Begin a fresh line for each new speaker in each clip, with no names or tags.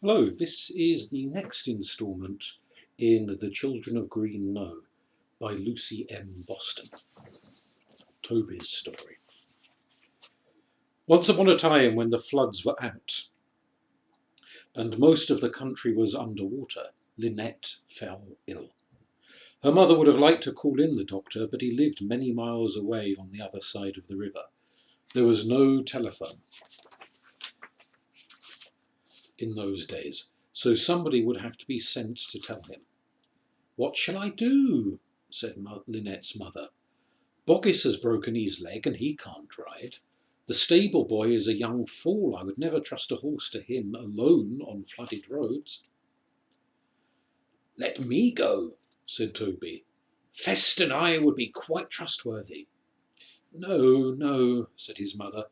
Hello, this is the next instalment in The Children of Green Knowe by Lucy M. Boston. Toby's story. Once upon a time when the floods were out and most of the country was underwater, Lynette fell ill. Her mother would have liked to call in the doctor, but he lived many miles away on the other side of the river. There was no telephone in those days, so somebody would have to be sent to tell him. "What shall I do?" said Lynette's mother. "Boggis has broken his leg and he can't ride. The stable boy is a young fool. I would never trust a horse to him alone on flooded roads." "Let me go," said Toby. "Fest and I would be quite trustworthy." "No, no," said his mother.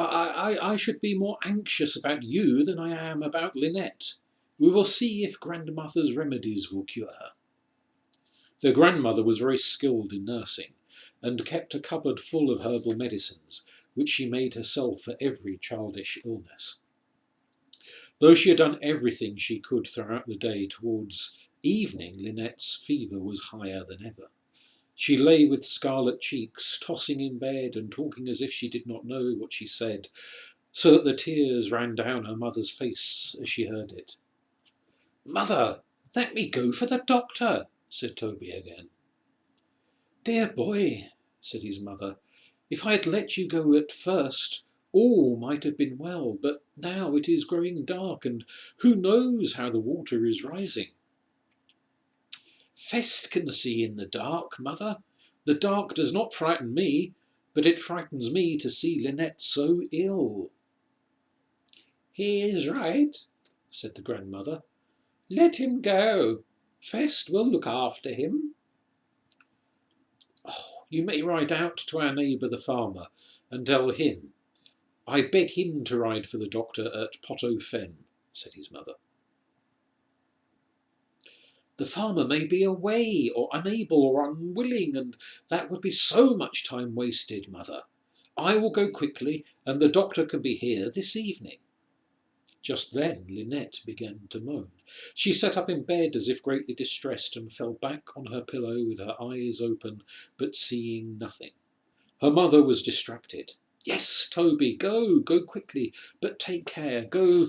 I should be more anxious about you than I am about Lynette. We will see if grandmother's remedies will cure her." Their grandmother was very skilled in nursing, and kept a cupboard full of herbal medicines, which she made herself for every childish illness. Though she had done everything she could throughout the day, towards evening Lynette's fever was higher than ever. She lay with scarlet cheeks, tossing in bed and talking as if she did not know what she said, so that the tears ran down her mother's face as she heard it. "Mother, let me go for the doctor," said Toby again. "Dear boy," said his mother, "if I had let you go at first, all might have been well, but now it is growing dark, and who knows how the water is rising?" "Fest can see in the dark, mother. The dark does not frighten me, but it frightens me to see Lynette so ill." "He is right," said the grandmother. "Let him go. Fest will look after him." "Oh, you may ride out to our neighbour the farmer, and tell him. I beg him to ride for the doctor at Potto Fen," said his mother. "The farmer may be away, or unable, or unwilling, and that would be so much time wasted, mother. I will go quickly, and the doctor can be here this evening." Just then Lynette began to moan. She sat up in bed as if greatly distressed, and fell back on her pillow with her eyes open, but seeing nothing. Her mother was distracted. "Yes, Toby, go quickly, but take care. Go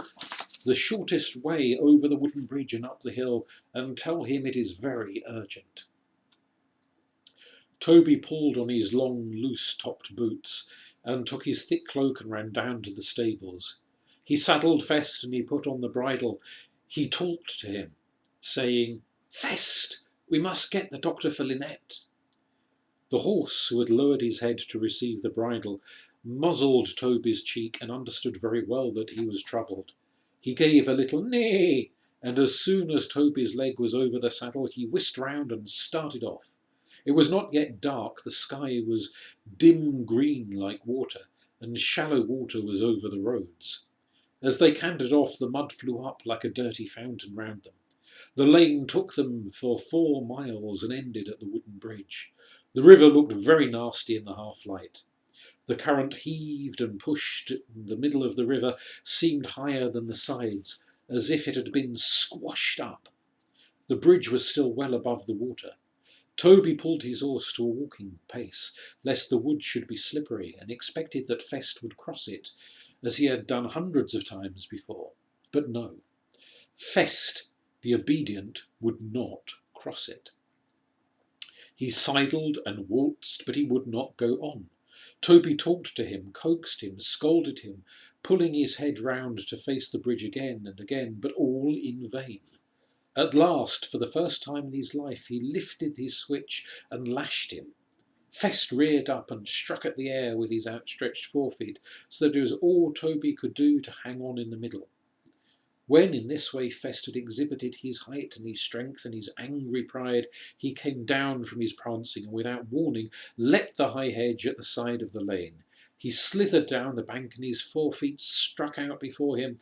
the shortest way over the wooden bridge and up the hill, and tell him it is very urgent." Toby pulled on his long, loose-topped boots, and took his thick cloak and ran down to the stables. He saddled Fest, and he put on the bridle. He talked to him, saying, "Fest, we must get the doctor for Lynette." The horse, who had lowered his head to receive the bridle, muzzled Toby's cheek, and understood very well that he was troubled. He gave a little neigh, and as soon as Toby's leg was over the saddle, he whisked round and started off. It was not yet dark, the sky was dim green like water, and shallow water was over the roads. As they cantered off, the mud flew up like a dirty fountain round them. The lane took them for 4 miles and ended at the wooden bridge. The river looked very nasty in the half-light. The current heaved and pushed, and the middle of the river seemed higher than the sides, as if it had been squashed up. The bridge was still well above the water. Toby pulled his horse to a walking pace, lest the wood should be slippery, and expected that Fest would cross it, as he had done hundreds of times before. But no, Fest, the obedient, would not cross it. He sidled and waltzed, but he would not go on. Toby talked to him, coaxed him, scolded him, pulling his head round to face the bridge again and again, but all in vain. At last, for the first time in his life, he lifted his switch and lashed him. Fest reared up and struck at the air with his outstretched forefeet, so that it was all Toby could do to hang on in the middle. When in this way Fest had exhibited his height and his strength and his angry pride, he came down from his prancing, and without warning leapt the high hedge at the side of the lane. He slithered down the bank, and his forefeet struck out before him,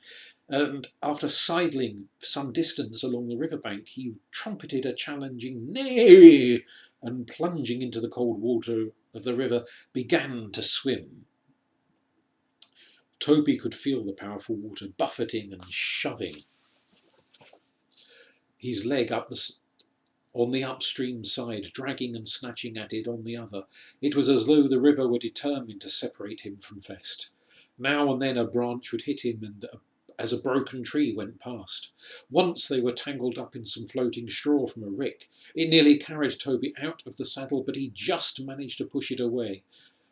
and after sidling some distance along the river bank, he trumpeted a challenging neigh, and plunging into the cold water of the river, began to swim. Toby could feel the powerful water buffeting and shoving his leg on the upstream side, dragging and snatching at it on the other. It was as though the river were determined to separate him from Fest. Now and then a branch would hit him, as a broken tree went past. Once they were tangled up in some floating straw from a rick. It nearly carried Toby out of the saddle, but he just managed to push it away.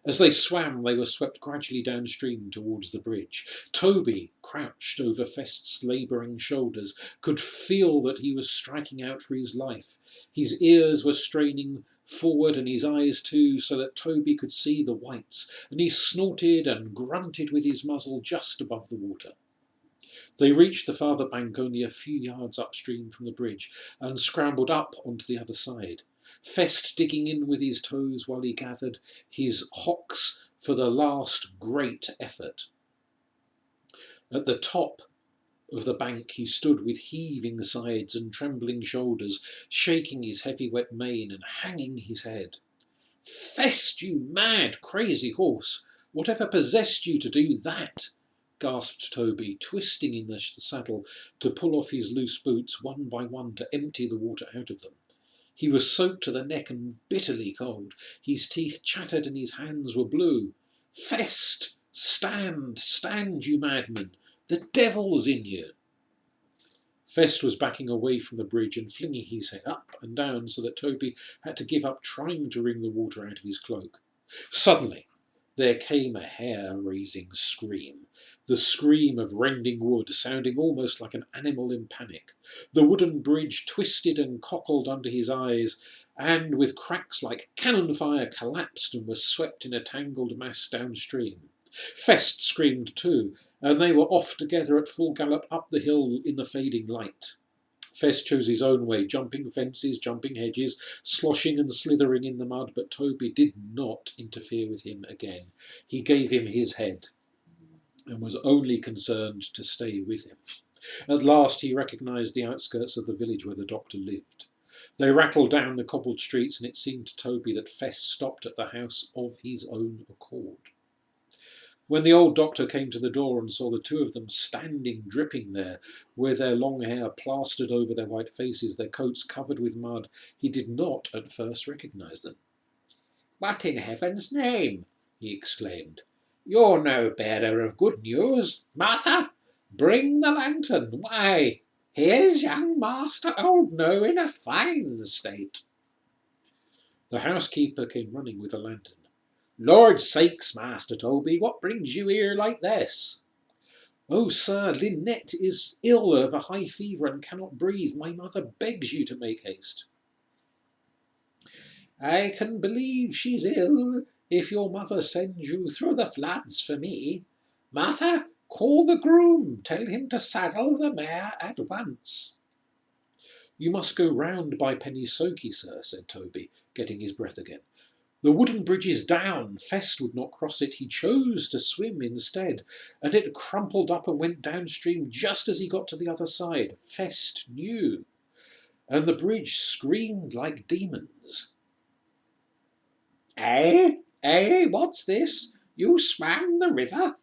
As they swam, they were swept gradually downstream towards the bridge. Toby, crouched over Fest's labouring shoulders, could feel that he was striking out for his life. His ears were straining forward and his eyes too, so that Toby could see the whites, and he snorted and grunted with his muzzle just above the water. They reached the farther bank only a few yards upstream from the bridge, and scrambled up onto the other side. Fest digging in with his toes while he gathered his hocks for the last great effort. At the top of the bank he stood with heaving sides and trembling shoulders, shaking his heavy wet mane and hanging his head. "Fest, you mad, crazy horse! Whatever possessed you to do that?" gasped Toby, twisting in the saddle to pull off his loose boots one by one to empty the water out of them. He was soaked to the neck and bitterly cold. His teeth chattered and his hands were blue. "Fest! Stand, stand, you madman! The devil's in you!" Fest was backing away from the bridge and flinging his head up and down so that Toby had to give up trying to wring the water out of his cloak. Suddenly there came a hair-raising scream, the scream of rending wood, sounding almost like an animal in panic. The wooden bridge twisted and cockled under his eyes, and with cracks like cannon fire collapsed and was swept in a tangled mass downstream. Fest screamed too, and they were off together at full gallop up the hill in the fading light. Fest chose his own way, jumping fences, jumping hedges, sloshing and slithering in the mud, but Toby did not interfere with him again. He gave him his head, and was only concerned to stay with him. At last he recognised the outskirts of the village where the doctor lived. They rattled down the cobbled streets, and it seemed to Toby that Fest stopped at the house of his own accord. When the old doctor came to the door and saw the two of them standing dripping there, with their long hair plastered over their white faces, their coats covered with mud, he did not at first recognise them. "What in heaven's name?" he exclaimed. "You're no bearer of good news. Martha, bring the lantern. Why, here's young Master Old Knowe in a fine state." The housekeeper came running with a lantern. "Lord's sakes, Master Toby, what brings you here like this?" "Oh, sir, Lynette is ill of a high fever and cannot breathe. My mother begs you to make haste." "I can believe she's ill, if your mother sends you through the floods for me. Martha, call the groom. Tell him to saddle the mare at once." "You must go round by Penny Soakey, sir," said Toby, getting his breath again. "The wooden bridge is down. Fest would not cross it. He chose to swim instead, and it crumpled up and went downstream just as he got to the other side. Fest knew. And the bridge screamed like demons." "Eh? What's this? You swam the river?"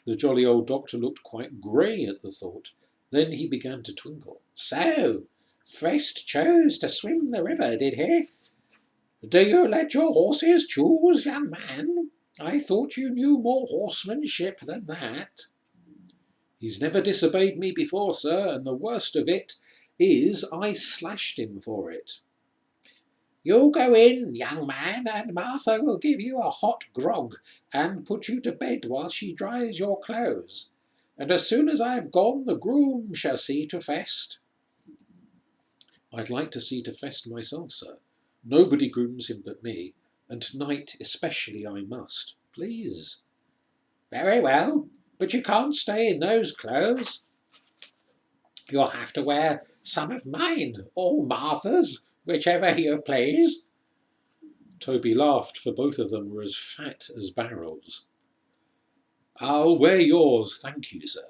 The jolly old doctor looked quite grey at the thought. Then he began to twinkle. "So, Fest chose to swim the river, did he? Do you let your horses choose, young man? I thought you knew more horsemanship than that." "He's never disobeyed me before, sir, and the worst of it is I slashed him for it." "You go in, young man, and Martha will give you a hot grog and put you to bed while she dries your clothes. And as soon as I have gone, the groom shall see to Fest." "I'd like to see to Fest myself, sir. Nobody grooms him but me, and tonight especially I must. Please." "Very well, but you can't stay in those clothes. You'll have to wear some of mine, or Martha's, whichever you please." Toby laughed, for both of them were as fat as barrels. "I'll wear yours, thank you, sir."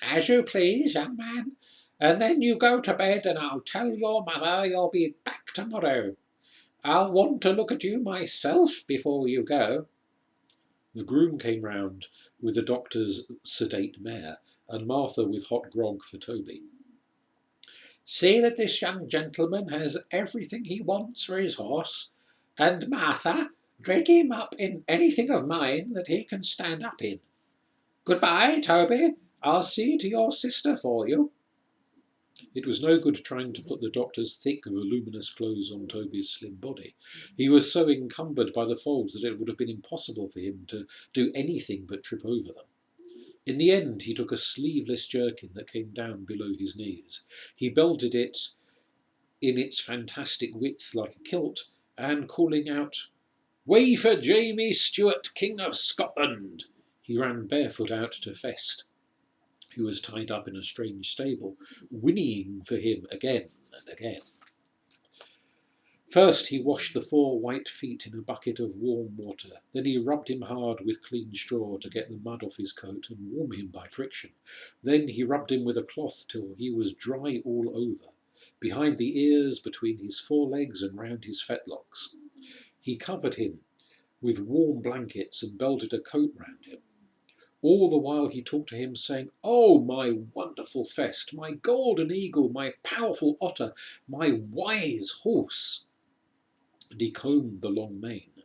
"As you please, young man. And then you go to bed, and I'll tell your mother you'll be back tomorrow. I'll want to look at you myself before you go." The groom came round with the doctor's sedate mare, and Martha with hot grog for Toby. "See that this young gentleman has everything he wants for his horse, and Martha, drag him up in anything of mine that he can stand up in. Goodbye, Toby, I'll see to your sister for you." It was no good trying to put the doctor's thick, voluminous clothes on Toby's slim body. He was so encumbered by the folds that it would have been impossible for him to do anything but trip over them. In the end he took a sleeveless jerkin that came down below his knees. He belted it in its fantastic width like a kilt, and calling out, "Way for Jamie Stuart, King of Scotland!" he ran barefoot out to Fest, who was tied up in a strange stable, whinnying for him again and again. First he washed the 4 white feet in a bucket of warm water, then he rubbed him hard with clean straw to get the mud off his coat and warm him by friction. Then he rubbed him with a cloth till he was dry all over, behind the ears, between his forelegs and round his fetlocks. He covered him with warm blankets and belted a coat round him. All the while he talked to him, saying, "Oh, my wonderful Fest, my golden eagle, my powerful otter, my wise horse!" And he combed the long mane.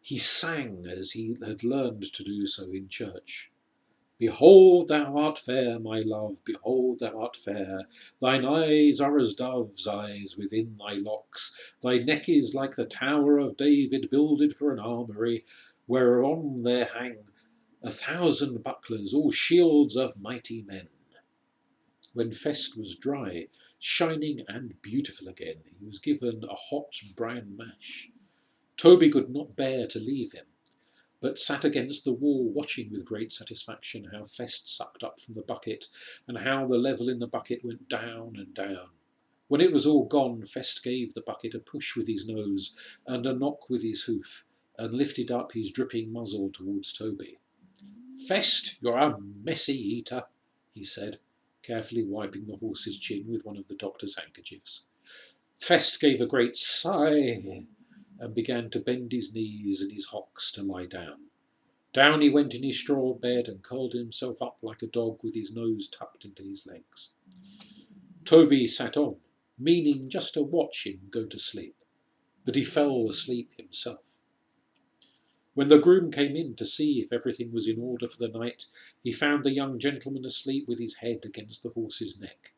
He sang as he had learned to do so in church. "Behold, thou art fair, my love, behold, thou art fair. Thine eyes are as dove's eyes within thy locks. Thy neck is like the Tower of David builded for an armoury, whereon there hang 1,000 bucklers, all shields of mighty men." When Fest was dry, shining and beautiful again, he was given a hot bran mash. Toby could not bear to leave him, but sat against the wall watching with great satisfaction how Fest sucked up from the bucket, and how the level in the bucket went down and down. When it was all gone, Fest gave the bucket a push with his nose and a knock with his hoof, and lifted up his dripping muzzle towards Toby. "Fest, you're a messy eater," he said, carefully wiping the horse's chin with one of the doctor's handkerchiefs. Fest gave a great sigh, and began to bend his knees and his hocks to lie down. Down he went in his straw bed and curled himself up like a dog with his nose tucked into his legs. Toby sat on, meaning just to watch him go to sleep, but he fell asleep himself. When the groom came in to see if everything was in order for the night, he found the young gentleman asleep with his head against the horse's neck.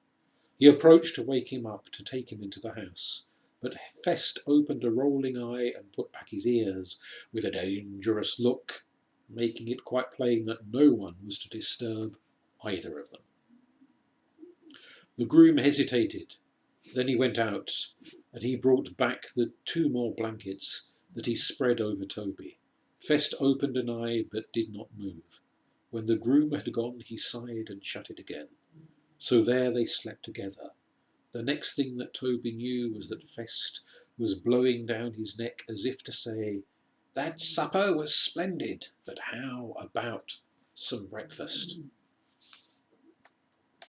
He approached to wake him up to take him into the house, but Fest opened a rolling eye and put back his ears with a dangerous look, making it quite plain that no one was to disturb either of them. The groom hesitated, then he went out, and he brought back the 2 more blankets that he spread over Toby. Fest opened an eye but did not move. When the groom had gone, he sighed and shut it again. So there they slept together. The next thing that Toby knew was that Fest was blowing down his neck as if to say, "That supper was splendid, but how about some breakfast?"